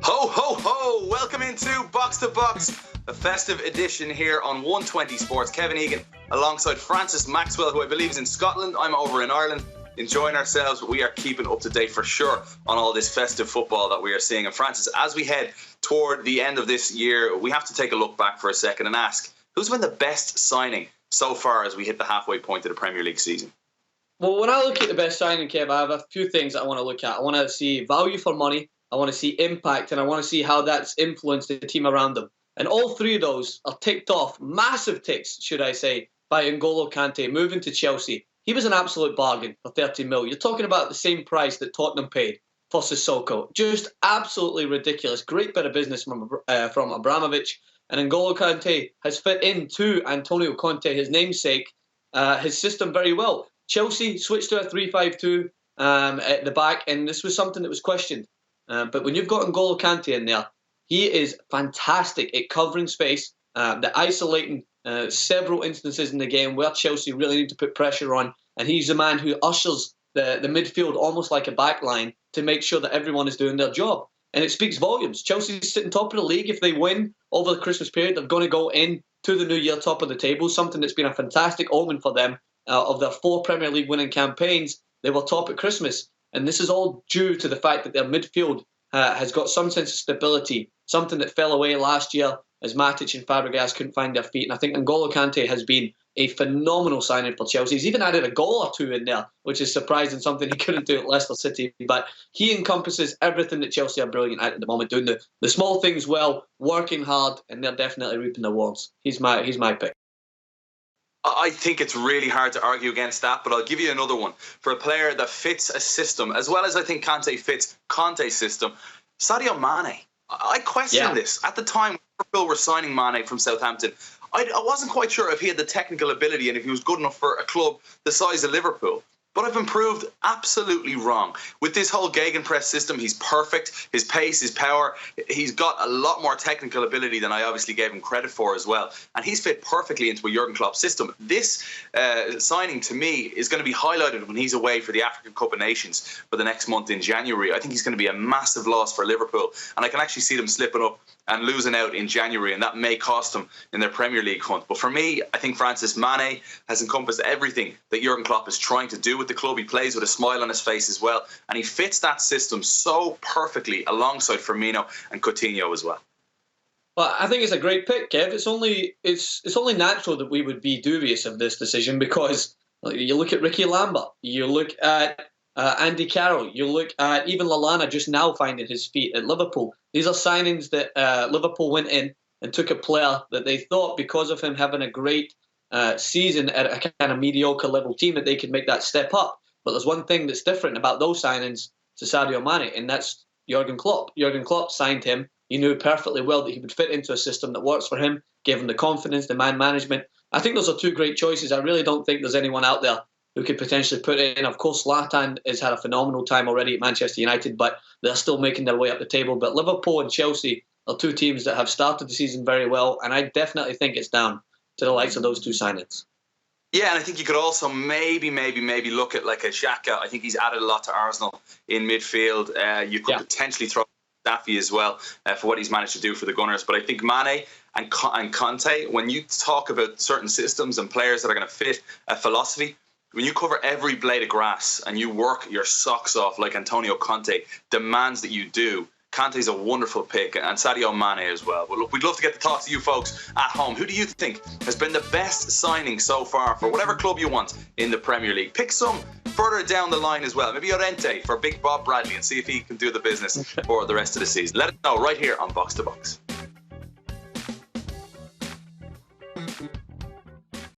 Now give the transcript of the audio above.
Ho, ho, ho! Welcome into Box to Box, a festive edition here on 120 Sports. Kevin Egan alongside Francis Maxwell, who I believe is in Scotland. I'm over in Ireland, enjoying ourselves, but we are keeping up to date for sure on all this festive football that we are seeing. And Francis, as we head toward the end of this year, we have to take a look back for a second and ask, who's been the best signing so far as we hit the halfway point of the Premier League season? Well, when I look at the best signing, Kev, I have a few things that I want to look at. I want to see value for money, I want to see impact, and I want to see how that's influenced the team around them. And all three of those are ticked off, massive ticks, should I say, by N'Golo Kante moving to Chelsea. He was an absolute bargain for 30 mil. You're talking about the same price that Tottenham paid for Sissoko. Just absolutely ridiculous. Great bit of business from Abramovich. And N'Golo Kante has fit into Antonio Conte, his namesake, his system very well. Chelsea switched to a 3-5-2 at the back, and this was something that was questioned. But when you've got N'Golo Kante in there, he is fantastic at covering space, the isolating several instances in the game where Chelsea really need to put pressure on, and he's the man who ushers the midfield almost like a back line to make sure that everyone is doing their job. And it speaks volumes. Chelsea's sitting top of the league. If they win over the Christmas period, they're going to go in to the new year top of the table, something that's been a fantastic omen for them. Of their 4 Premier League winning campaigns, they were top at Christmas. And this is all due to the fact that their midfield has got some sense of stability, something that fell away last year as Matic and Fabregas couldn't find their feet. And I think N'Golo Kante has been a phenomenal signing for Chelsea. He's even added a goal or two in there, which is surprising, something he couldn't do at Leicester City. But he encompasses everything that Chelsea are brilliant at the moment, doing the small things well, working hard, and they're definitely reaping the rewards. He's my pick. I think it's really hard to argue against that, but I'll give you another one. For a player that fits a system, as well as I think Kante fits Conte's system, Sadio Mane. I questioned this. At the time, Liverpool were signing Mane from Southampton. I wasn't quite sure if he had the technical ability and if he was good enough for a club the size of Liverpool. But I've been proved absolutely wrong. With this whole gegenpress system, he's perfect. His pace, his power, he's got a lot more technical ability than I obviously gave him credit for as well. And he's fit perfectly into a Jurgen Klopp system. This signing, to me, is going to be highlighted when he's away for the African Cup of Nations for the next month in January. I think he's going to be a massive loss for Liverpool. And I can actually see them slipping up and losing out in January, and that may cost them in their Premier League hunt. But for me, I think Francis Mane has encompassed everything that Jurgen Klopp is trying to do with the club. He plays with a smile on his face as well, and he fits that system so perfectly alongside Firmino and Coutinho as well. Well, I think it's a great pick, Kev. It's only natural that we would be dubious of this decision because you look at Ricky Lambert, you look at Andy Carroll, you look at even Lallana just now finding his feet at Liverpool. These are signings that Liverpool went in and took a player that they thought, because of him having a great season at a kind of mediocre level team, that they could make that step up. But there's one thing that's different about those signings to Sadio Mane, and that's Jurgen Klopp. Jurgen Klopp signed him. He knew perfectly well that he would fit into a system that works for him, gave him the confidence, the man management. I think those are two great choices. I really don't think there's anyone out there who could potentially put it in. Of course, Zlatan has had a phenomenal time already at Manchester United, but they're still making their way up the table. But Liverpool and Chelsea are two teams that have started the season very well, and I definitely think it's down to the likes of those two signings. Yeah, and I think you could also maybe look at like a Xhaka. I think he's added a lot to Arsenal in midfield. You could potentially throw Daffy as well for what he's managed to do for the Gunners. But I think Mane and Conte, when you talk about certain systems and players that are going to fit a philosophy, when you cover every blade of grass and you work your socks off like Antonio Conte demands that you do, Kante's a wonderful pick, and Sadio Mane as well. But look, we'd love to get the thoughts of you folks at home. Who do you think has been the best signing so far for whatever club you want in the Premier League? Pick some further down the line as well. Maybe Llorente for Big Bob Bradley and see if he can do the business for the rest of the season. Let us know right here on Box to Box.